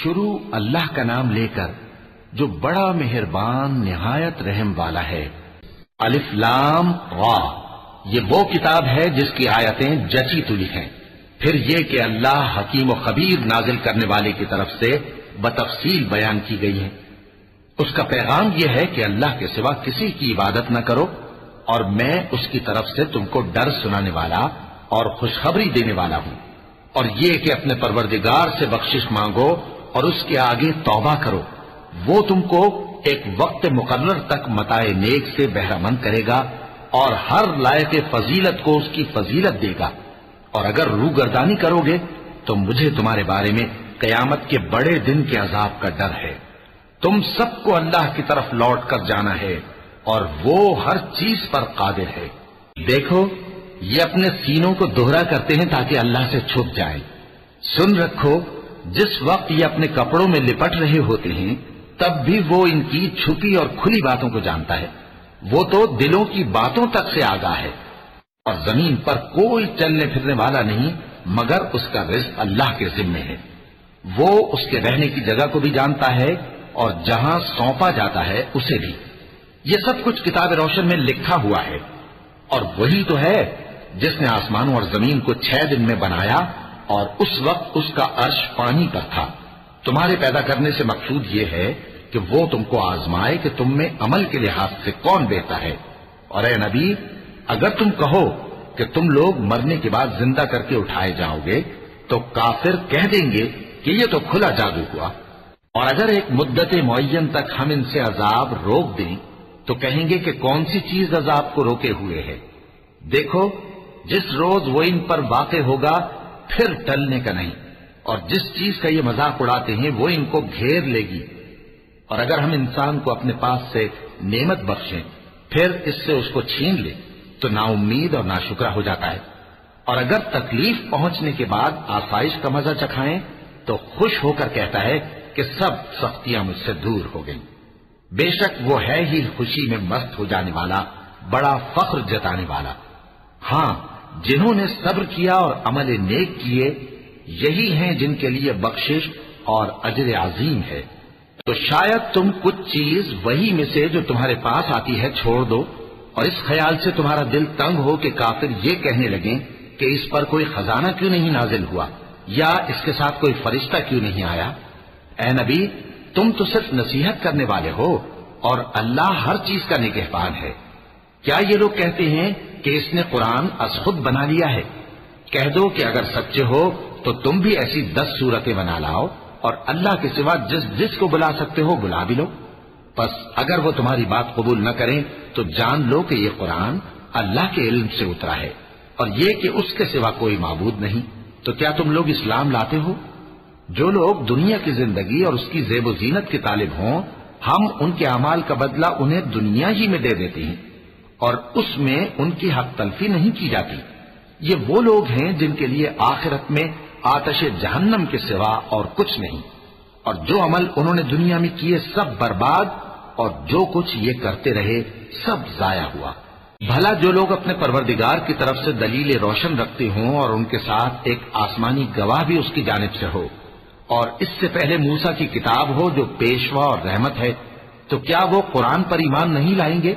شروع اللہ کا نام لے کر جو بڑا مہربان نہایت رحم والا ہے۔ الف لام را، یہ وہ کتاب ہے جس کی آیتیں جچی تلی ہیں۔ پھر یہ کہ اللہ حکیم و خبیر نازل کرنے والے کی طرف سے بتفصیل بیان کی گئی ہے۔ اس کا پیغام یہ ہے کہ اللہ کے سوا کسی کی عبادت نہ کرو، اور میں اس کی طرف سے تم کو ڈر سنانے والا اور خوشخبری دینے والا ہوں۔ اور یہ کہ اپنے پروردگار سے بخشش مانگو اور اس کے آگے توبہ کرو، وہ تم کو ایک وقت مقرر تک متاع نیک سے بہرہ مند کرے گا اور ہر لائق فضیلت کو اس کی فضیلت دے گا۔ اور اگر روگردانی کرو گے تو مجھے تمہارے بارے میں قیامت کے بڑے دن کے عذاب کا ڈر ہے۔ تم سب کو اللہ کی طرف لوٹ کر جانا ہے اور وہ ہر چیز پر قادر ہے۔ دیکھو، یہ اپنے سینوں کو دوہرا کرتے ہیں تاکہ اللہ سے چھپ جائیں۔ سن رکھو، جس وقت یہ اپنے کپڑوں میں لپٹ رہے ہوتے ہیں تب بھی وہ ان کی چھپی اور کھلی باتوں کو جانتا ہے۔ وہ تو دلوں کی باتوں تک سے آگاہ ہے۔ اور زمین پر کوئی چلنے پھرنے والا نہیں مگر اس کا رزق اللہ کے ذمے ہے۔ وہ اس کے رہنے کی جگہ کو بھی جانتا ہے اور جہاں سونپا جاتا ہے اسے بھی۔ یہ سب کچھ کتاب روشن میں لکھا ہوا ہے۔ اور وہی تو ہے جس نے آسمانوں اور زمین کو 6 دن میں بنایا، اور اس وقت اس کا عرش پانی پر تھا۔ تمہارے پیدا کرنے سے مقصود یہ ہے کہ وہ تم کو آزمائے کہ تم میں عمل کے لحاظ سے کون بہتر ہے۔ اور اے نبی، اگر تم کہو کہ تم لوگ مرنے کے بعد زندہ کر کے اٹھائے جاؤ گے تو کافر کہہ دیں گے کہ یہ تو کھلا جادو ہوا۔ اور اگر ایک مدت معین تک ہم ان سے عذاب روک دیں تو کہیں گے کہ کون سی چیز عذاب کو روکے ہوئے ہے۔ دیکھو، جس روز وہ ان پر واقع ہوگا پھر ٹلنے کا نہیں، اور جس چیز کا یہ مذاق اڑاتے ہیں وہ ان کو گھیر لے گی۔ اور اگر ہم انسان کو اپنے پاس سے نعمت بخشیں پھر اس سے اس کو چھین لے تو نا امید اور ناشکرا ہو جاتا ہے۔ اور اگر تکلیف پہنچنے کے بعد آسائش کا مزہ چکھائیں تو خوش ہو کر کہتا ہے کہ سب سختیاں مجھ سے دور ہو گئیں۔ بے شک وہ ہے ہی خوشی میں مست ہو جانے والا، بڑا فخر جتانے والا۔ ہاں، جنہوں نے صبر کیا اور عمل نیک کیے، یہی ہیں جن کے لیے بخشش اور اجر عظیم ہے۔ تو شاید تم کچھ چیز وہی میں سے جو تمہارے پاس آتی ہے چھوڑ دو، اور اس خیال سے تمہارا دل تنگ ہو کہ کافر یہ کہنے لگیں کہ اس پر کوئی خزانہ کیوں نہیں نازل ہوا، یا اس کے ساتھ کوئی فرشتہ کیوں نہیں آیا۔ اے نبی، تم تو صرف نصیحت کرنے والے ہو اور اللہ ہر چیز کا نگہبان ہے۔ کیا یہ لوگ کہتے ہیں کہ اس نے قرآن از خود بنا لیا ہے؟ کہہ دو کہ اگر سچے ہو تو تم بھی ایسی 10 صورتیں بنا لاؤ اور اللہ کے سوا جس جس کو بلا سکتے ہو بلا بھی لو۔ پس اگر وہ تمہاری بات قبول نہ کریں تو جان لو کہ یہ قرآن اللہ کے علم سے اترا ہے، اور یہ کہ اس کے سوا کوئی معبود نہیں۔ تو کیا تم لوگ اسلام لاتے ہو؟ جو لوگ دنیا کی زندگی اور اس کی زیب و زینت کے طالب ہوں، ہم ان کے اعمال کا بدلہ انہیں دنیا ہی میں دے دیتے ہیں، اور اس میں ان کی حق تلفی نہیں کی جاتی۔ یہ وہ لوگ ہیں جن کے لیے آخرت میں آتش جہنم کے سوا اور کچھ نہیں، اور جو عمل انہوں نے دنیا میں کیے سب برباد، اور جو کچھ یہ کرتے رہے سب ضائع ہوا۔ بھلا جو لوگ اپنے پروردگار کی طرف سے دلیل روشن رکھتے ہوں اور ان کے ساتھ ایک آسمانی گواہ بھی اس کی جانب سے ہو، اور اس سے پہلے موسیٰ کی کتاب ہو جو پیشوا اور رحمت ہے، تو کیا وہ قرآن پر ایمان نہیں لائیں گے؟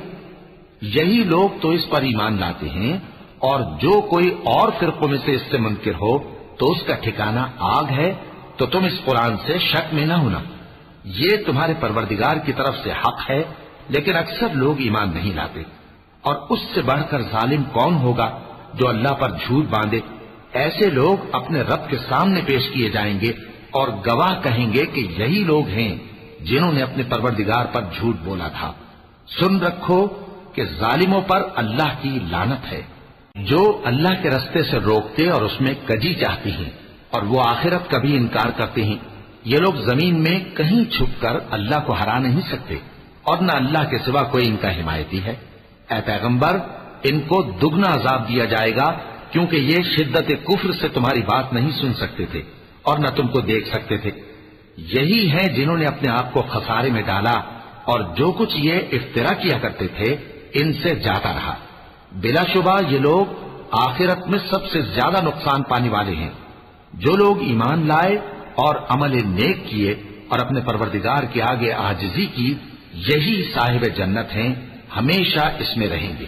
یہی لوگ تو اس پر ایمان لاتے ہیں، اور جو کوئی اور فرقوں میں سے اس سے منکر ہو تو اس کا ٹھکانہ آگ ہے۔ تو تم اس قرآن سے شک میں نہ ہونا، یہ تمہارے پروردگار کی طرف سے حق ہے، لیکن اکثر لوگ ایمان نہیں لاتے۔ اور اس سے بڑھ کر ظالم کون ہوگا جو اللہ پر جھوٹ باندھے؟ ایسے لوگ اپنے رب کے سامنے پیش کیے جائیں گے اور گواہ کہیں گے کہ یہی لوگ ہیں جنہوں نے اپنے پروردگار پر جھوٹ بولا تھا۔ سن رکھو کہ ظالموں پر اللہ کی لعنت ہے، جو اللہ کے رستے سے روکتے اور اس میں کجی چاہتی ہیں، اور وہ آخرت کا بھی انکار کرتے ہیں۔ یہ لوگ زمین میں کہیں چھپ کر اللہ کو ہرا نہیں سکتے، اور نہ اللہ کے سوا کوئی ان کا حمایتی ہے۔ اے پیغمبر، ان کو دگنا عذاب دیا جائے گا، کیونکہ یہ شدت کفر سے تمہاری بات نہیں سن سکتے تھے اور نہ تم کو دیکھ سکتے تھے۔ یہی ہیں جنہوں نے اپنے آپ کو خسارے میں ڈالا، اور جو کچھ یہ افترا کیا کرتے تھے ان سے جاتا رہا۔ بلا شبہ یہ لوگ آخرت میں سب سے زیادہ نقصان پانے والے ہیں۔ جو لوگ ایمان لائے اور عمل نیک کیے اور اپنے پروردگار کے آگے عاجزی کی، یہی صاحب جنت ہیں، ہمیشہ اس میں رہیں گے۔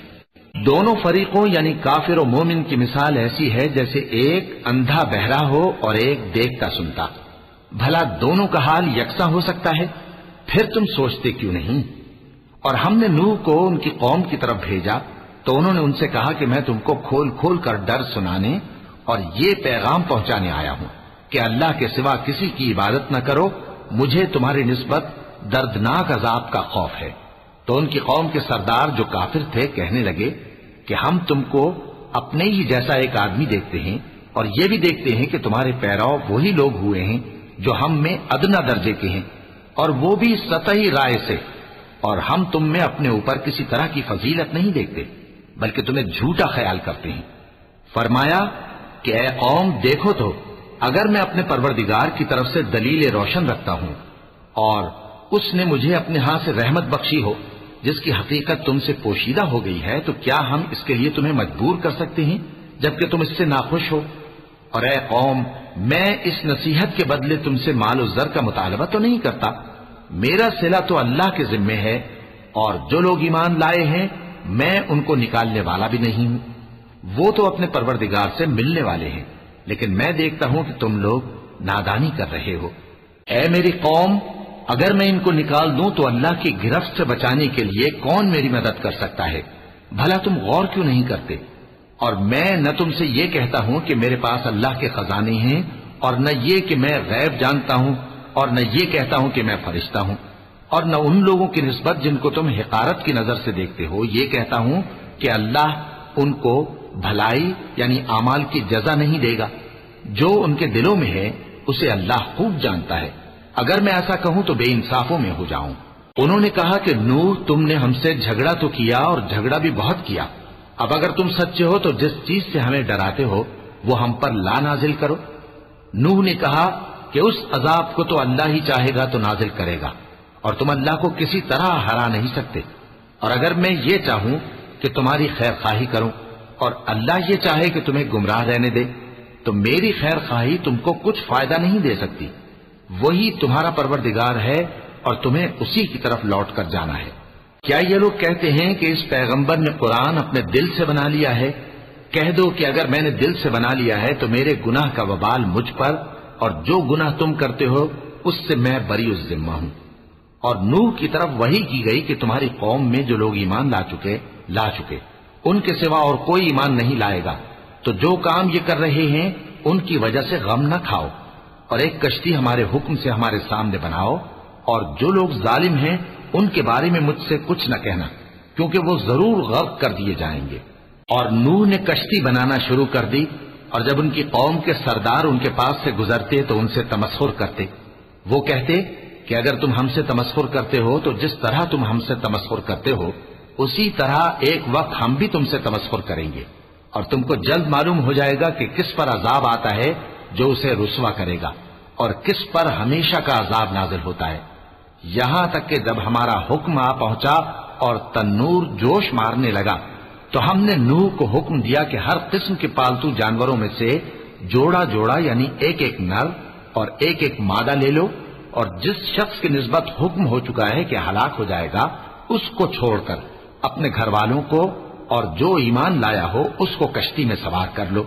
دونوں فریقوں یعنی کافر و مومن کی مثال ایسی ہے جیسے ایک اندھا بہرا ہو اور ایک دیکھتا سنتا۔ بھلا دونوں کا حال یکساں ہو سکتا ہے؟ پھر تم سوچتے کیوں نہیں؟ اور ہم نے نوح کو ان کی قوم کی طرف بھیجا تو انہوں نے ان سے کہا کہ میں تم کو کھول کھول کر ڈر سنانے اور یہ پیغام پہنچانے آیا ہوں کہ اللہ کے سوا کسی کی عبادت نہ کرو، مجھے تمہاری نسبت دردناک عذاب کا خوف ہے۔ تو ان کی قوم کے سردار جو کافر تھے کہنے لگے کہ ہم تم کو اپنے ہی جیسا ایک آدمی دیکھتے ہیں اور یہ بھی دیکھتے ہیں کہ تمہارے پیرو وہی لوگ ہوئے ہیں جو ہم میں ادنا درجے کے ہیں، اور وہ بھی سطحی رائے سے، اور ہم تم میں اپنے اوپر کسی طرح کی فضیلت نہیں دیکھتے بلکہ تمہیں جھوٹا خیال کرتے ہیں۔ فرمایا کہ اے قوم دیکھو تو اگر میں اپنے پروردگار کی طرف سے دلیل روشن رکھتا ہوں اور اس نے مجھے اپنے ہاں سے رحمت بخشی ہو جس کی حقیقت تم سے پوشیدہ ہو گئی ہے، تو کیا ہم اس کے لیے تمہیں مجبور کر سکتے ہیں جبکہ تم اس سے ناخوش ہو؟ اور اے قوم میں اس نصیحت کے بدلے تم سے مال و زر کا مطالبہ تو نہیں کرتا، میرا صلہ تو اللہ کے ذمے ہے، اور جو لوگ ایمان لائے ہیں میں ان کو نکالنے والا بھی نہیں ہوں، وہ تو اپنے پروردگار سے ملنے والے ہیں، لیکن میں دیکھتا ہوں کہ تم لوگ نادانی کر رہے ہو۔ اے میری قوم اگر میں ان کو نکال دوں تو اللہ کی گرفت سے بچانے کے لیے کون میری مدد کر سکتا ہے؟ بھلا تم غور کیوں نہیں کرتے؟ اور میں نہ تم سے یہ کہتا ہوں کہ میرے پاس اللہ کے خزانے ہیں، اور نہ یہ کہ میں غیب جانتا ہوں، اور نہ یہ کہتا ہوں کہ میں فرشتہ ہوں، اور نہ ان لوگوں کی نسبت جن کو تم حقارت کی نظر سے دیکھتے ہو یہ کہتا ہوں کہ اللہ ان کو بھلائی یعنی اعمال کی جزا نہیں دے گا۔ جو ان کے دلوں میں ہے اسے اللہ خوب جانتا ہے، اگر میں ایسا کہوں تو بے انصافوں میں ہو جاؤں۔ انہوں نے کہا کہ نوح تم نے ہم سے جھگڑا تو کیا اور جھگڑا بھی بہت کیا، اب اگر تم سچے ہو تو جس چیز سے ہمیں ڈراتے ہو وہ ہم پر لا نازل کرو۔ نوح نے کہا کہ اس عذاب کو تو اللہ ہی چاہے گا تو نازل کرے گا، اور تم اللہ کو کسی طرح ہرا نہیں سکتے، اور اگر میں یہ چاہوں کہ تمہاری خیر خواہی کروں اور اللہ یہ چاہے کہ تمہیں گمراہ رہنے دے تو میری خیر خواہی تم کو کچھ فائدہ نہیں دے سکتی، وہی تمہارا پروردگار ہے اور تمہیں اسی کی طرف لوٹ کر جانا ہے۔ کیا یہ لوگ کہتے ہیں کہ اس پیغمبر نے قرآن اپنے دل سے بنا لیا ہے؟ کہہ دو کہ اگر میں نے دل سے بنا لیا ہے تو میرے گناہ کا وبال مجھ پر، اور جو گناہ تم کرتے ہو اس سے میں بری الذمہ ہوں۔ اور نوح کی طرف وحی کی گئی کہ تمہاری قوم میں جو لوگ ایمان لا چکے ان کے سوا اور کوئی ایمان نہیں لائے گا، تو جو کام یہ کر رہے ہیں ان کی وجہ سے غم نہ کھاؤ، اور ایک کشتی ہمارے حکم سے ہمارے سامنے بناؤ، اور جو لوگ ظالم ہیں ان کے بارے میں مجھ سے کچھ نہ کہنا، کیونکہ وہ ضرور غرق کر دیے جائیں گے۔ اور نوح نے کشتی بنانا شروع کر دی، اور جب ان کی قوم کے سردار ان کے پاس سے گزرتے تو ان سے تمسخر کرتے، وہ کہتے کہ اگر تم ہم سے تمسخر کرتے ہو تو جس طرح تم ہم سے تمسخر کرتے ہو اسی طرح ایک وقت ہم بھی تم سے تمسخر کریں گے، اور تم کو جلد معلوم ہو جائے گا کہ کس پر عذاب آتا ہے جو اسے رسوا کرے گا، اور کس پر ہمیشہ کا عذاب نازل ہوتا ہے، یہاں تک کہ جب ہمارا حکم آ پہنچا اور تنور جوش مارنے لگا تو ہم نے نوح کو حکم دیا کہ ہر قسم کے پالتو جانوروں میں سے جوڑا جوڑا یعنی ایک ایک نر اور ایک ایک مادہ لے لو، اور جس شخص کی نسبت حکم ہو چکا ہے کہ ہلاک ہو جائے گا اس کو چھوڑ کر اپنے گھر والوں کو اور جو ایمان لایا ہو اس کو کشتی میں سوار کر لو،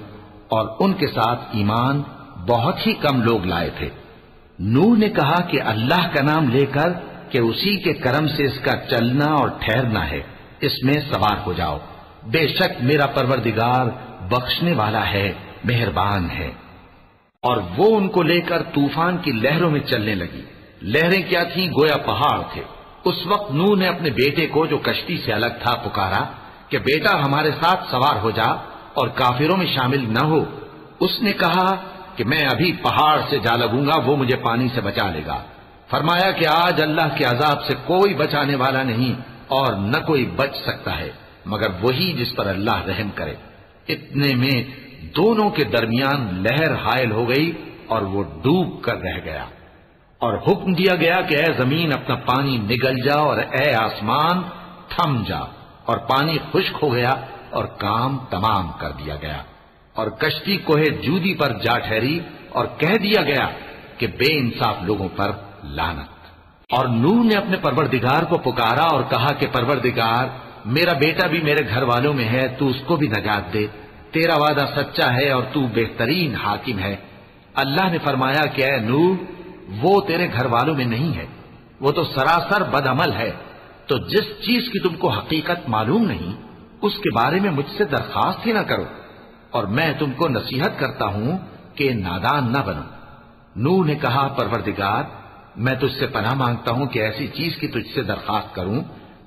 اور ان کے ساتھ ایمان بہت ہی کم لوگ لائے تھے۔ نوح نے کہا کہ اللہ کا نام لے کر کہ اسی کے کرم سے اس کا چلنا اور ٹھہرنا ہے، اس میں سوار ہو جاؤ، بے شک میرا پروردگار بخشنے والا ہے، مہربان ہے۔ اور وہ ان کو لے کر طوفان کی لہروں میں چلنے لگی۔ لہریں کیا تھیں؟ گویا پہاڑ تھے۔ اس وقت نوح نے اپنے بیٹے کو جو کشتی سے الگ تھا پکارا کہ بیٹا ہمارے ساتھ سوار ہو جا اور کافروں میں شامل نہ ہو۔ اس نے کہا کہ میں ابھی پہاڑ سے جا لگوں گا، وہ مجھے پانی سے بچا لے گا۔ فرمایا کہ آج اللہ کے عذاب سے کوئی بچانے والا نہیں اور نہ کوئی بچ سکتا ہے مگر وہی جس پر اللہ رحم کرے۔ اتنے میں دونوں کے درمیان لہر حائل ہو گئی اور وہ ڈوب کر رہ گیا، اور حکم دیا گیا کہ اے زمین اپنا پانی نگل جا اور اے آسمان تھم جا، اور پانی خشک ہو گیا اور کام تمام کر دیا گیا، اور کشتی کوہ جودی پر جا ٹھہری، اور کہہ دیا گیا کہ بے انصاف لوگوں پر لعنت۔ اور نوح نے اپنے پروردگار کو پکارا اور کہا کہ پروردگار، میرا بیٹا بھی میرے گھر والوں میں ہے، تو اس کو بھی نجات دے، تیرا وعدہ سچا ہے اور تو بہترین حاکم ہے۔ اللہ نے فرمایا کہ اے نوح، وہ تیرے گھر والوں میں نہیں ہے، وہ تو سراسر بد عمل ہے، تو جس چیز کی تم کو حقیقت معلوم نہیں اس کے بارے میں مجھ سے درخواست ہی نہ کرو، اور میں تم کو نصیحت کرتا ہوں کہ نادان نہ بنو۔ نوح نے کہا پروردگار، میں تجھ سے پناہ مانگتا ہوں کہ ایسی چیز کی تجھ سے درخواست کروں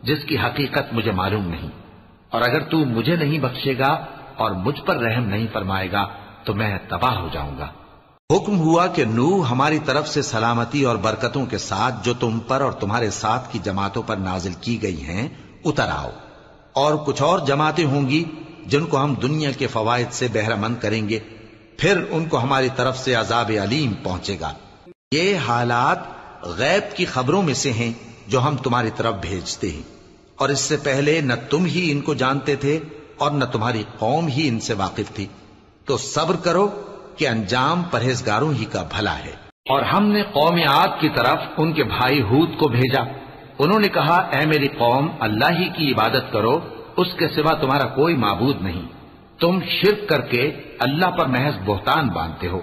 جس کی حقیقت مجھے معلوم نہیں، اور اگر تو مجھے نہیں بخشے گا اور مجھ پر رحم نہیں فرمائے گا تو میں تباہ ہو جاؤں گا۔ حکم ہوا کہ نوح ہماری طرف سے سلامتی اور برکتوں کے ساتھ جو تم پر اور تمہارے ساتھ کی جماعتوں پر نازل کی گئی ہیں اتر آؤ، اور کچھ اور جماعتیں ہوں گی جن کو ہم دنیا کے فوائد سے بہرہ مند کریں گے، پھر ان کو ہماری طرف سے عذاب علیم پہنچے گا۔ یہ حالات غیب کی خبروں میں سے ہیں جو ہم تمہاری طرف بھیجتے ہیں، اور اس سے پہلے نہ تم ہی ان کو جانتے تھے اور نہ تمہاری قوم ہی ان سے واقف تھی، تو صبر کرو کہ انجام پرہیزگاروں ہی کا بھلا ہے۔ اور ہم نے قوم عاد کی طرف ان کے بھائی ہود کو بھیجا، انہوں نے کہا اے میری قوم، اللہ ہی کی عبادت کرو، اس کے سوا تمہارا کوئی معبود نہیں، تم شرک کر کے اللہ پر محض بہتان باندھتے ہو۔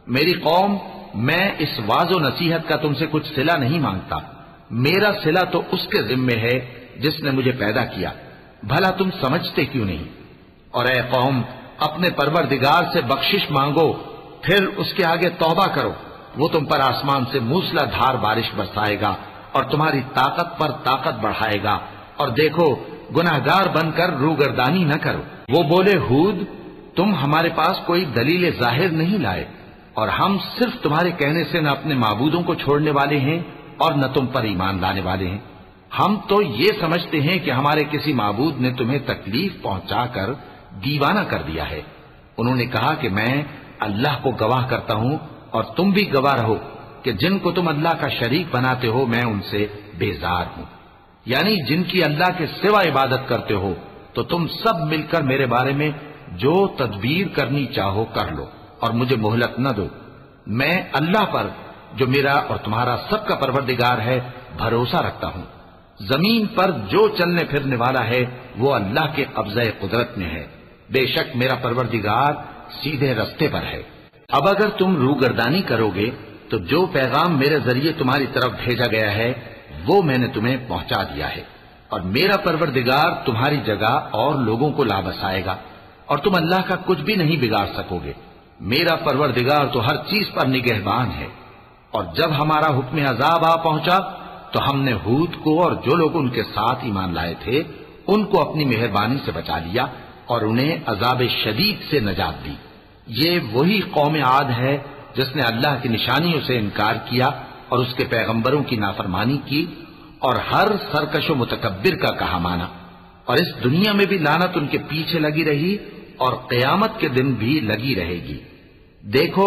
میری قوم، میں اس واعظ و نصیحت کا تم سے کچھ صلہ نہیں مانگتا، میرا صلہ تو اس کے ذمے ہے جس نے مجھے پیدا کیا، بھلا تم سمجھتے کیوں نہیں؟ اور اے قوم، اپنے پروردگار سے بخشش مانگو، پھر اس کے آگے توبہ کرو، وہ تم پر آسمان سے موسلا دھار بارش برسائے گا اور تمہاری طاقت پر طاقت بڑھائے گا، اور دیکھو گناہگار بن کر روگردانی نہ کرو۔ وہ بولے ہود، تم ہمارے پاس کوئی دلیل ظاہر نہیں لائے، اور ہم صرف تمہارے کہنے سے نہ اپنے معبودوں کو چھوڑنے والے ہیں اور نہ تم پر ایمان لانے والے ہیں، ہم تو یہ سمجھتے ہیں کہ ہمارے کسی معبود نے تمہیں تکلیف پہنچا کر دیوانہ کر دیا ہے۔ انہوں نے کہا کہ میں اللہ کو گواہ کرتا ہوں اور تم بھی گواہ رہو کہ جن کو تم اللہ کا شریک بناتے ہو میں ان سے بیزار ہوں، یعنی جن کی اللہ کے سوا عبادت کرتے ہو، تو تم سب مل کر میرے بارے میں جو تدبیر کرنی چاہو کر لو اور مجھے مہلت نہ دو۔ میں اللہ پر جو میرا اور تمہارا سب کا پروردگار ہے بھروسہ رکھتا ہوں۔ زمین پر جو چلنے پھرنے والا ہے وہ اللہ کے قبضہ قدرت میں ہے، بے شک میرا پروردگار سیدھے رستے پر ہے۔ اب اگر تم روگردانی کرو گے تو جو پیغام میرے ذریعے تمہاری طرف بھیجا گیا ہے وہ میں نے تمہیں پہنچا دیا ہے، اور میرا پروردگار تمہاری جگہ اور لوگوں کو لا بسائے گا، اور تم اللہ کا کچھ بھی نہیں بگاڑ سکو گے۔ میرا پروردگار تو ہر چیز پر نگہبان ہے۔ اور جب ہمارا حکم عذاب آ پہنچا تو ہم نے ہود کو اور جو لوگ ان کے ساتھ ایمان لائے تھے ان کو اپنی مہربانی سے بچا لیا اور انہیں عذاب شدید سے نجات دی۔ یہ وہی قوم عاد ہے جس نے اللہ کی نشانیوں سے انکار کیا اور اس کے پیغمبروں کی نافرمانی کی اور ہر سرکش و متکبر کا کہا مانا، اور اس دنیا میں بھی لعنت ان کے پیچھے لگی رہی اور قیامت کے دن بھی لگی رہے گی۔ دیکھو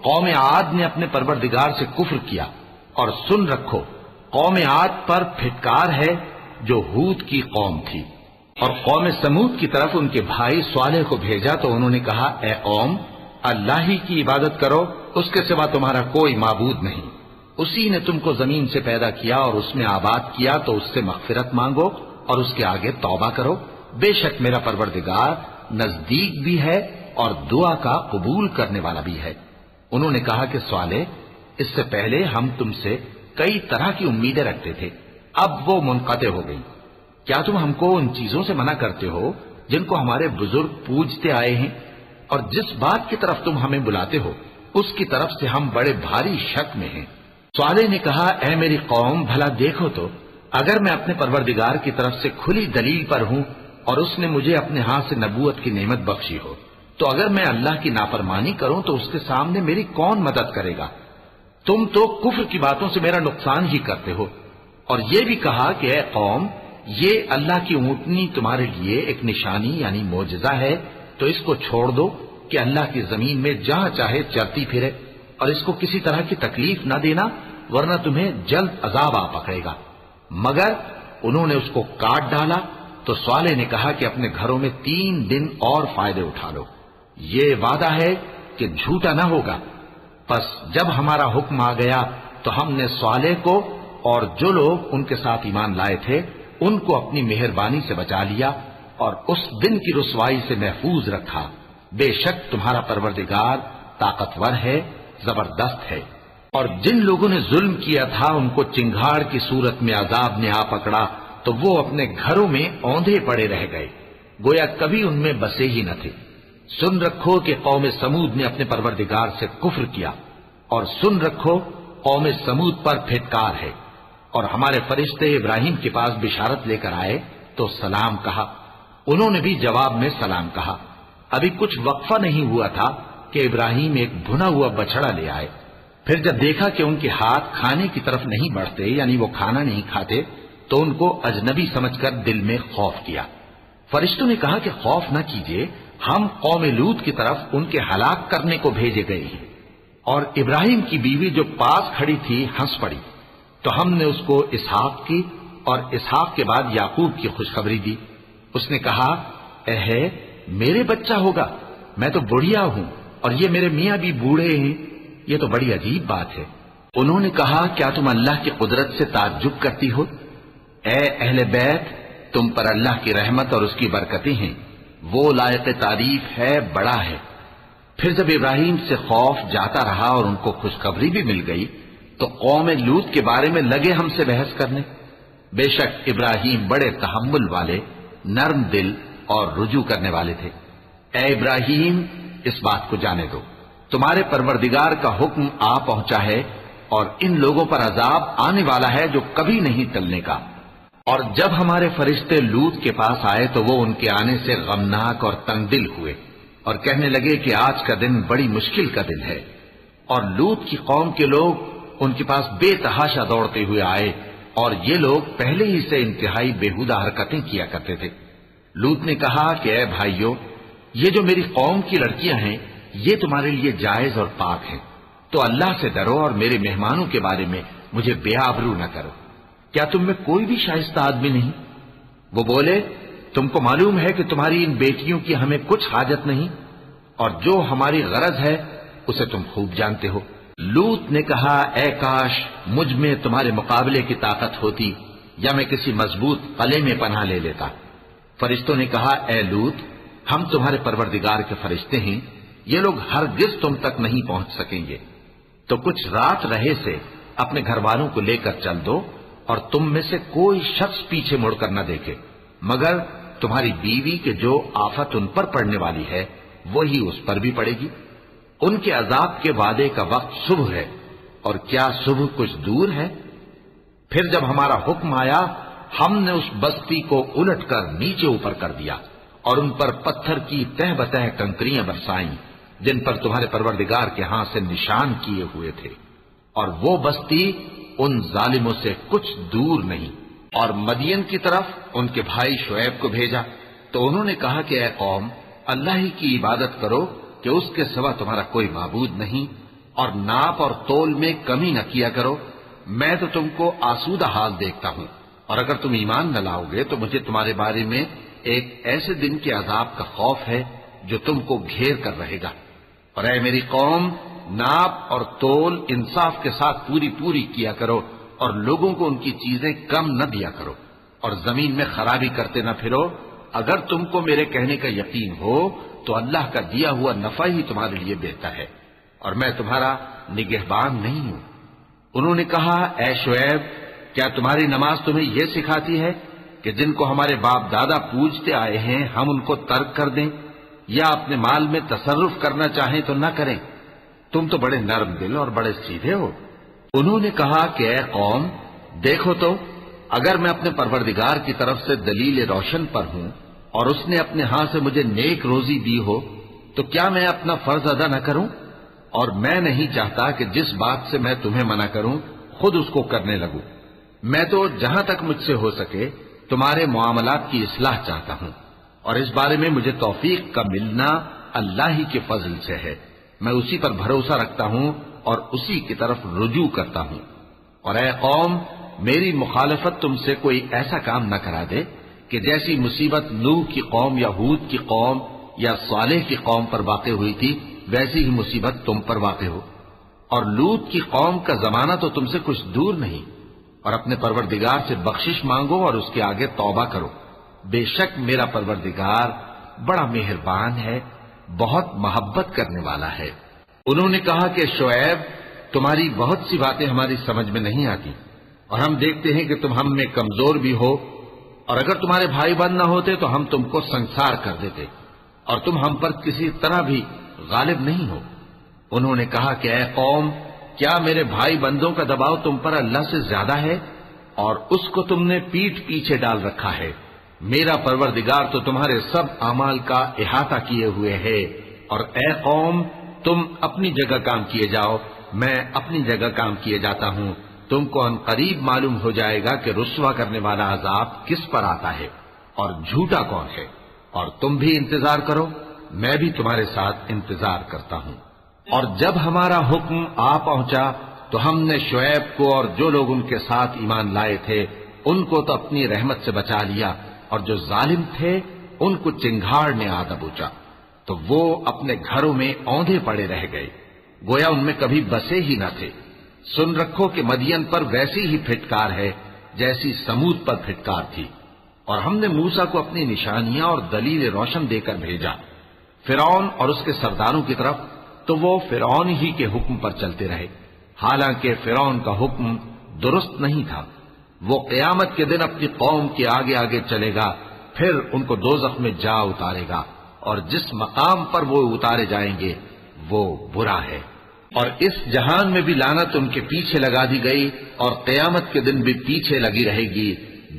قوم عاد نے اپنے پروردگار سے کفر کیا، اور سن رکھو قوم عاد پر پھٹکار ہے جو ہود کی قوم تھی۔ اور قوم سمود کی طرف ان کے بھائی صالح کو بھیجا تو انہوں نے کہا اے قوم، اللہ ہی کی عبادت کرو، اس کے سوا تمہارا کوئی معبود نہیں، اسی نے تم کو زمین سے پیدا کیا اور اس میں آباد کیا، تو اس سے مغفرت مانگو اور اس کے آگے توبہ کرو، بے شک میرا پروردگار نزدیک بھی ہے اور دعا کا قبول کرنے والا بھی ہے۔ انہوں نے کہا کہ صالح، اس سے پہلے ہم تم سے کئی طرح کی امیدیں رکھتے تھے، اب وہ منقطع ہو گئی، کیا تم ہم کو ان چیزوں سے منع کرتے ہو جن کو ہمارے بزرگ پوجتے آئے ہیں؟ اور جس بات کی طرف تم ہمیں بلاتے ہو اس کی طرف سے ہم بڑے بھاری شک میں ہیں۔ صالح نے کہا اے میری قوم، بھلا دیکھو تو اگر میں اپنے پروردگار کی طرف سے کھلی دلیل پر ہوں اور اس نے مجھے اپنے ہاتھ سے نبوت کی نعمت بخشی ہو، تو اگر میں اللہ کی نافرمانی کروں تو اس کے سامنے میری کون مدد کرے گا؟ تم تو کفر کی باتوں سے میرا نقصان ہی کرتے ہو۔ اور یہ بھی کہا کہ اے قوم، یہ اللہ کی اونٹنی تمہارے لیے ایک نشانی یعنی معجزہ ہے، تو اس کو چھوڑ دو کہ اللہ کی زمین میں جہاں چاہے چرتی پھرے، اور اس کو کسی طرح کی تکلیف نہ دینا ورنہ تمہیں جلد عذاب آ پکڑے گا۔ مگر انہوں نے اس کو کاٹ ڈالا تو صالح نے کہا کہ اپنے گھروں میں 3 دن اور فائدے اٹھا لو، یہ وعدہ ہے کہ جھوٹا نہ ہوگا۔ پس جب ہمارا حکم آ گیا تو ہم نے صالح کو اور جو لوگ ان کے ساتھ ایمان لائے تھے ان کو اپنی مہربانی سے بچا لیا اور اس دن کی رسوائی سے محفوظ رکھا۔ بے شک تمہارا پروردگار طاقتور ہے، زبردست ہے۔ اور جن لوگوں نے ظلم کیا تھا ان کو چنگھاڑ کی صورت میں عذاب نے آ پکڑا تو وہ اپنے گھروں میں اوندھے پڑے رہ گئے، گویا کبھی ان میں بسے ہی نہ تھے۔ سن رکھو کہ قوم سمود نے اپنے پروردگار سے کفر کیا، اور سن رکھو قوم سمود پر پھٹکار ہے۔ اور ہمارے فرشتے ابراہیم کے پاس بشارت لے کر آئے تو سلام کہا، انہوں نے بھی جواب میں سلام کہا۔ ابھی کچھ وقفہ نہیں ہوا تھا کہ ابراہیم ایک بھنا ہوا بچڑا لے آئے۔ پھر جب دیکھا کہ ان کے ہاتھ کھانے کی طرف نہیں بڑھتے، یعنی وہ کھانا نہیں کھاتے، تو ان کو اجنبی سمجھ کر دل میں خوف کیا۔ فرشتوں نے کہا کہ خوف نہ کیجیے، ہم قوم لوط کی طرف ان کے ہلاک کرنے کو بھیجے گئے ہیں۔ اور ابراہیم کی بیوی جو پاس کھڑی تھی ہنس پڑی، تو ہم نے اس کو اسحاق کی اور اسحاق کے بعد یعقوب کی خوشخبری دی۔ اس نے کہا، اے میرے بچہ ہوگا، میں تو بڑھیا ہوں اور یہ میرے میاں بھی بوڑھے ہیں، یہ تو بڑی عجیب بات ہے۔ انہوں نے کہا، کیا تم اللہ کی قدرت سے تعجب کرتی ہو؟ اے اہل بیت، تم پر اللہ کی رحمت اور اس کی برکتیں ہیں، وہ لائق تعریف ہے، بڑا ہے۔ پھر جب ابراہیم سے خوف جاتا رہا اور ان کو خوشخبری بھی مل گئی تو قوم لوط کے بارے میں لگے ہم سے بحث کرنے۔ بے شک ابراہیم بڑے تحمل والے، نرم دل اور رجوع کرنے والے تھے۔ اے ابراہیم، اس بات کو جانے دو، تمہارے پروردگار کا حکم آ پہنچا ہے اور ان لوگوں پر عذاب آنے والا ہے جو کبھی نہیں ٹلنے کا۔ اور جب ہمارے فرشتے لوط کے پاس آئے تو وہ ان کے آنے سے غمناک اور تنگ دل ہوئے اور کہنے لگے کہ آج کا دن بڑی مشکل کا دن ہے۔ اور لوط کی قوم کے لوگ ان کے پاس بے تحاشا دوڑتے ہوئے آئے، اور یہ لوگ پہلے ہی سے انتہائی بےہودہ حرکتیں کیا کرتے تھے۔ لوط نے کہا کہ اے بھائیو، یہ جو میری قوم کی لڑکیاں ہیں یہ تمہارے لیے جائز اور پاک ہیں، تو اللہ سے ڈرو اور میرے مہمانوں کے بارے میں مجھے بے آبرو نہ کرو۔ کیا تم میں کوئی بھی شائستہ آدمی نہیں؟ وہ بولے، تم کو معلوم ہے کہ تمہاری ان بیٹیوں کی ہمیں کچھ حاجت نہیں، اور جو ہماری غرض ہے اسے تم خوب جانتے ہو۔ لوط نے کہا، اے کاش مجھ میں تمہارے مقابلے کی طاقت ہوتی، یا میں کسی مضبوط قلعے میں پناہ لے لیتا۔ فرشتوں نے کہا، اے لوط، ہم تمہارے پروردگار کے فرشتے ہیں، یہ لوگ ہرگز تم تک نہیں پہنچ سکیں گے، تو کچھ رات رہے سے اپنے گھر والوں کو لے کر چل دو، اور تم میں سے کوئی شخص پیچھے مڑ کر نہ دیکھے، مگر تمہاری بیوی کے جو آفت ان پر پڑنے والی ہے وہی اس پر بھی پڑے گی۔ ان کے عذاب کے وعدے کا وقت صبح ہے، اور کیا صبح کچھ دور ہے؟ پھر جب ہمارا حکم آیا ہم نے اس بستی کو الٹ کر نیچے اوپر کر دیا اور ان پر پتھر کی تہ بتہ کنکریاں برسائیں جن پر تمہارے پروردگار کے ہاں سے نشان کیے ہوئے تھے، اور وہ بستی ان ظالموں سے کچھ دور نہیں۔ اور مدین کی طرف ان کے بھائی شعیب کو بھیجا تو انہوں نے کہا کہ اے قوم، اللہ ہی کی عبادت کرو کہ اس کے سوا تمہارا کوئی معبود نہیں، اور ناپ اور تول میں کمی نہ کیا کرو، میں تو تم کو آسودہ حال دیکھتا ہوں، اور اگر تم ایمان نہ لاؤ گے تو مجھے تمہارے بارے میں ایک ایسے دن کے عذاب کا خوف ہے جو تم کو گھیر کر رہے گا۔ اور اے میری قوم، ناپ اور تول انصاف کے ساتھ پوری کیا کرو، اور لوگوں کو ان کی چیزیں کم نہ دیا کرو، اور زمین میں خرابی کرتے نہ پھرو۔ اگر تم کو میرے کہنے کا یقین ہو تو اللہ کا دیا ہوا نفع ہی تمہارے لیے بہتر ہے، اور میں تمہارا نگہبان نہیں ہوں۔ انہوں نے کہا، اے شعیب، کیا تمہاری نماز تمہیں یہ سکھاتی ہے کہ جن کو ہمارے باپ دادا پوجتے آئے ہیں ہم ان کو ترک کر دیں، یا اپنے مال میں تصرف کرنا چاہیں تو نہ کریں؟ تم تو بڑے نرم دل اور بڑے سیدھے ہو۔ انہوں نے کہا کہ اے قوم، دیکھو تو، اگر میں اپنے پروردگار کی طرف سے دلیل روشن پر ہوں اور اس نے اپنے ہاں سے مجھے نیک روزی دی ہو تو کیا میں اپنا فرض ادا نہ کروں؟ اور میں نہیں چاہتا کہ جس بات سے میں تمہیں منع کروں خود اس کو کرنے لگوں۔ میں تو جہاں تک مجھ سے ہو سکے تمہارے معاملات کی اصلاح چاہتا ہوں، اور اس بارے میں مجھے توفیق کا ملنا اللہ ہی کے فضل سے ہے۔ میں اسی پر بھروسہ رکھتا ہوں اور اسی کی طرف رجوع کرتا ہوں۔ اور اے قوم، میری مخالفت تم سے کوئی ایسا کام نہ کرا دے کہ جیسی مصیبت نوح کی قوم یا ہود کی قوم یا صالح کی قوم پر واقع ہوئی تھی ویسی ہی مصیبت تم پر واقع ہو۔ اور لوط کی قوم کا زمانہ تو تم سے کچھ دور نہیں، اور اپنے پروردگار سے بخشش مانگو اور اس کے آگے توبہ کرو، بے شک میرا پروردگار بڑا مہربان ہے، بہت محبت کرنے والا ہے۔ انہوں نے کہا کہ شعیب، تمہاری بہت سی باتیں ہماری سمجھ میں نہیں آتی، اور ہم دیکھتے ہیں کہ تم ہم میں کمزور بھی ہو، اور اگر تمہارے بھائی بند نہ ہوتے تو ہم تم کو سنسار کر دیتے، اور تم ہم پر کسی طرح بھی غالب نہیں ہو۔ انہوں نے کہا کہ اے قوم، کیا میرے بھائی بندوں کا دباؤ تم پر اللہ سے زیادہ ہے، اور اس کو تم نے پیٹھ پیچھے ڈال رکھا ہے؟ میرا پروردگار تو تمہارے سب اعمال کا احاطہ کیے ہوئے ہے، اور اے قوم، تم اپنی جگہ کام کیے جاؤ، میں اپنی جگہ کام کیے جاتا ہوں، تم کو ان قریب معلوم ہو جائے گا کہ رسوا کرنے والا عذاب کس پر آتا ہے اور جھوٹا کون ہے، اور تم بھی انتظار کرو، میں بھی تمہارے ساتھ انتظار کرتا ہوں۔ اور جب ہمارا حکم آ پہنچا تو ہم نے شعیب کو اور جو لوگ ان کے ساتھ ایمان لائے تھے ان کو تو اپنی رحمت سے بچا لیا، اور جو ظالم تھے ان کو چنگھاڑ نے آ دبوچا، تو وہ اپنے گھروں میں اوندھے پڑے رہ گئے، گویا ان میں کبھی بسے ہی نہ تھے۔ سن رکھو کہ مدین پر ویسی ہی پھٹکار ہے جیسی سمود پر پھٹکار تھی، اور ہم نے موسیٰ کو اپنی نشانیاں اور دلیل روشن دے کر بھیجا فرعون اور اس کے سرداروں کی طرف، تو وہ فرعون ہی کے حکم پر چلتے رہے، حالانکہ فرعون کا حکم درست نہیں تھا۔ وہ قیامت کے دن اپنی قوم کے آگے آگے چلے گا، پھر ان کو دوزخ میں جا اتارے گا، اور جس مقام پر وہ اتارے جائیں گے وہ برا ہے۔ اور اس جہان میں بھی لعنت ان کے پیچھے لگا دی گئی، اور قیامت کے دن بھی پیچھے لگی رہے گی،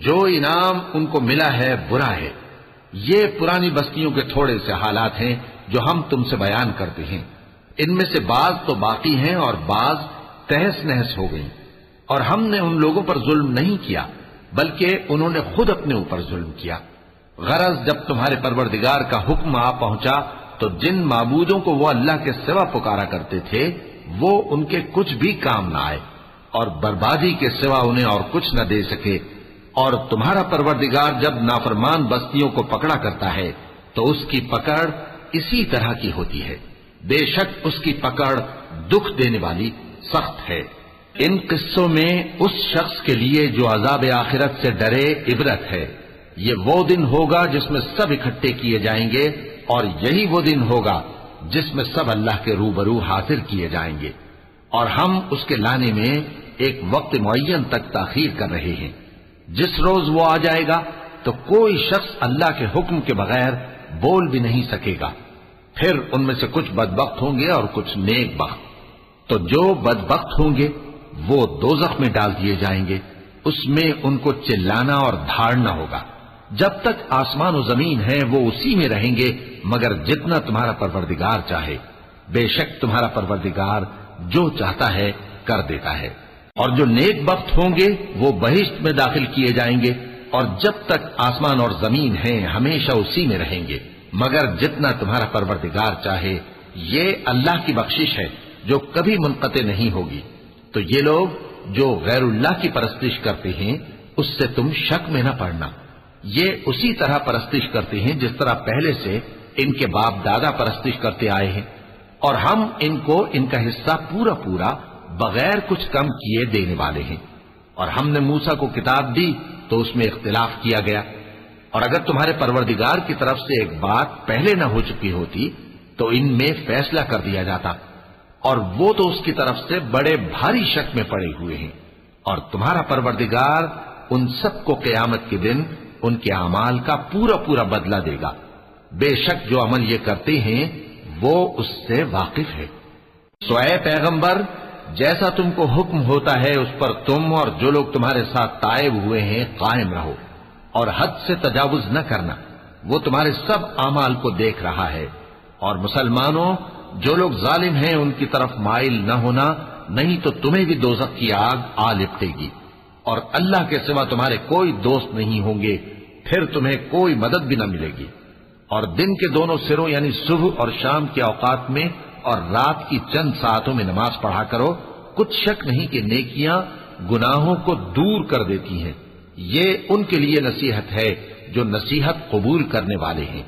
جو انعام ان کو ملا ہے برا ہے۔ یہ پرانی بستیوں کے تھوڑے سے حالات ہیں جو ہم تم سے بیان کرتے ہیں، ان میں سے بعض تو باقی ہیں اور بعض تہس نہس ہو گئیں، اور ہم نے ان لوگوں پر ظلم نہیں کیا بلکہ انہوں نے خود اپنے اوپر ظلم کیا۔ غرض جب تمہارے پروردگار کا حکم آ پہنچا تو جن معبودوں کو وہ اللہ کے سوا پکارا کرتے تھے وہ ان کے کچھ بھی کام نہ آئے، اور بربادی کے سوا انہیں اور کچھ نہ دے سکے۔ اور تمہارا پروردگار جب نافرمان بستیوں کو پکڑا کرتا ہے تو اس کی پکڑ اسی طرح کی ہوتی ہے، بے شک اس کی پکڑ دکھ دینے والی سخت ہے۔ ان قصوں میں اس شخص کے لیے جو عذاب آخرت سے ڈرے عبرت ہے۔ یہ وہ دن ہوگا جس میں سب اکٹھے کیے جائیں گے، اور یہی وہ دن ہوگا جس میں سب اللہ کے روبرو حاضر کیے جائیں گے، اور ہم اس کے لانے میں ایک وقت معین تک تاخیر کر رہے ہیں۔ جس روز وہ آ جائے گا تو کوئی شخص اللہ کے حکم کے بغیر بول بھی نہیں سکے گا۔ پھر ان میں سے کچھ بدبخت ہوں گے اور کچھ نیک بخت، تو جو بدبخت ہوں گے وہ دوزخ میں ڈال دیے جائیں گے، اس میں ان کو چلانا اور دھاڑنا ہوگا۔ جب تک آسمان و زمین ہے وہ اسی میں رہیں گے مگر جتنا تمہارا پروردگار چاہے، بے شک تمہارا پروردگار جو چاہتا ہے کر دیتا ہے۔ اور جو نیک بخت ہوں گے وہ بہشت میں داخل کیے جائیں گے، اور جب تک آسمان اور زمین ہیں ہمیشہ اسی میں رہیں گے مگر جتنا تمہارا پروردگار چاہے۔ یہ اللہ کی بخشش ہے جو کبھی منقطع نہیں ہوگی۔ تو یہ لوگ جو غیر اللہ کی پرستش کرتے ہیں اس سے تم شک میں نہ پڑنا، یہ اسی طرح پرستش کرتے ہیں جس طرح پہلے سے ان کے باپ دادا پرستش کرتے آئے ہیں، اور ہم ان کو ان کا حصہ پورا پورا بغیر کچھ کم کیے دینے والے ہیں۔ اور ہم نے موسیٰ کو کتاب دی تو اس میں اختلاف کیا گیا، اور اگر تمہارے پروردگار کی طرف سے ایک بات پہلے نہ ہو چکی ہوتی تو ان میں فیصلہ کر دیا جاتا، اور وہ تو اس کی طرف سے بڑے بھاری شک میں پڑے ہوئے ہیں۔ اور تمہارا پروردگار ان سب کو قیامت کے دن ان کے اعمال کا پورا پورا بدلہ دے گا، بے شک جو عمل یہ کرتے ہیں وہ اس سے واقف ہے۔ سو اے پیغمبر، جیسا تم کو حکم ہوتا ہے اس پر تم اور جو لوگ تمہارے ساتھ تائب ہوئے ہیں قائم رہو، اور حد سے تجاوز نہ کرنا، وہ تمہارے سب اعمال کو دیکھ رہا ہے۔ اور مسلمانوں، جو لوگ ظالم ہیں ان کی طرف مائل نہ ہونا، نہیں تو تمہیں بھی دوزخ کی آگ آ لپٹے گی، اور اللہ کے سوا تمہارے کوئی دوست نہیں ہوں گے، پھر تمہیں کوئی مدد بھی نہ ملے گی۔ اور دن کے دونوں سروں یعنی صبح اور شام کے اوقات میں اور رات کی چند ساعتوں میں نماز پڑھا کرو، کچھ شک نہیں کہ نیکیاں گناہوں کو دور کر دیتی ہیں۔ یہ ان کے لیے نصیحت ہے جو نصیحت قبول کرنے والے ہیں،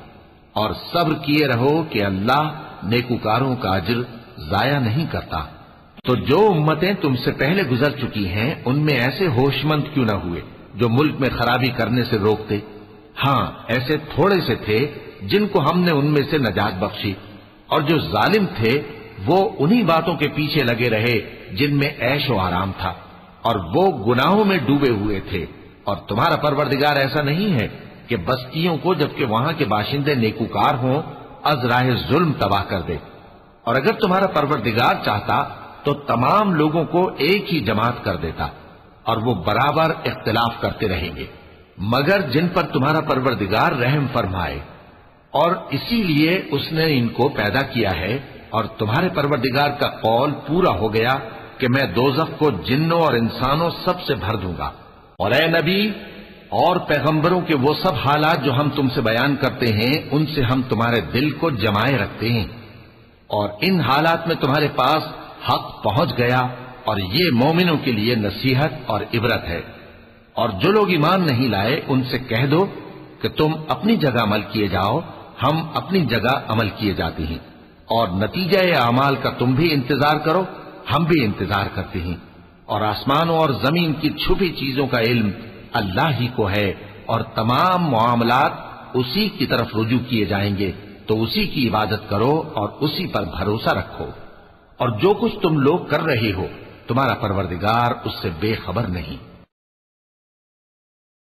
اور صبر کیے رہو کہ اللہ نیکوکاروں کا اجر ضائع نہیں کرتا۔ تو جو امتیں تم سے پہلے گزر چکی ہیں ان میں ایسے ہوشمند کیوں نہ ہوئے جو ملک میں خرابی کرنے سے روکتے؟ ہاں، ایسے تھوڑے سے تھے جن کو ہم نے ان میں سے نجات بخشی، اور جو ظالم تھے وہ انہی باتوں کے پیچھے لگے رہے جن میں عیش و آرام تھا، اور وہ گناہوں میں ڈوبے ہوئے تھے۔ اور تمہارا پروردگار ایسا نہیں ہے کہ بستیوں کو جبکہ وہاں کے باشندے نیکوکار ہوں از راہ ظلم تباہ کر دے۔ اور اگر تمہارا پروردگار چاہتا تو تمام لوگوں کو ایک ہی جماعت کر دیتا، اور وہ برابر اختلاف کرتے رہیں گے، مگر جن پر تمہارا پروردگار رحم فرمائے، اور اسی لیے اس نے ان کو پیدا کیا ہے۔ اور تمہارے پروردگار کا قول پورا ہو گیا کہ میں دوزخ کو جنوں اور انسانوں سب سے بھر دوں گا۔ اور اے نبی اور پیغمبروں کے وہ سب حالات جو ہم تم سے بیان کرتے ہیں ان سے ہم تمہارے دل کو جمائے رکھتے ہیں، اور ان حالات میں تمہارے پاس حق پہنچ گیا، اور یہ مومنوں کے لیے نصیحت اور عبرت ہے۔ اور جو لوگ ایمان نہیں لائے ان سے کہہ دو کہ تم اپنی جگہ عمل کیے جاؤ، ہم اپنی جگہ عمل کیے جاتے ہیں، اور نتیجہ اعمال کا تم بھی انتظار کرو، ہم بھی انتظار کرتے ہیں۔ اور آسمانوں اور زمین کی چھپی چیزوں کا علم اللہ ہی کو ہے، اور تمام معاملات اسی کی طرف رجوع کیے جائیں گے، تو اسی کی عبادت کرو اور اسی پر بھروسہ رکھو۔ اور جو کچھ تم لوگ کر رہے ہو تمہارا پروردگار اس سے بے خبر نہیں۔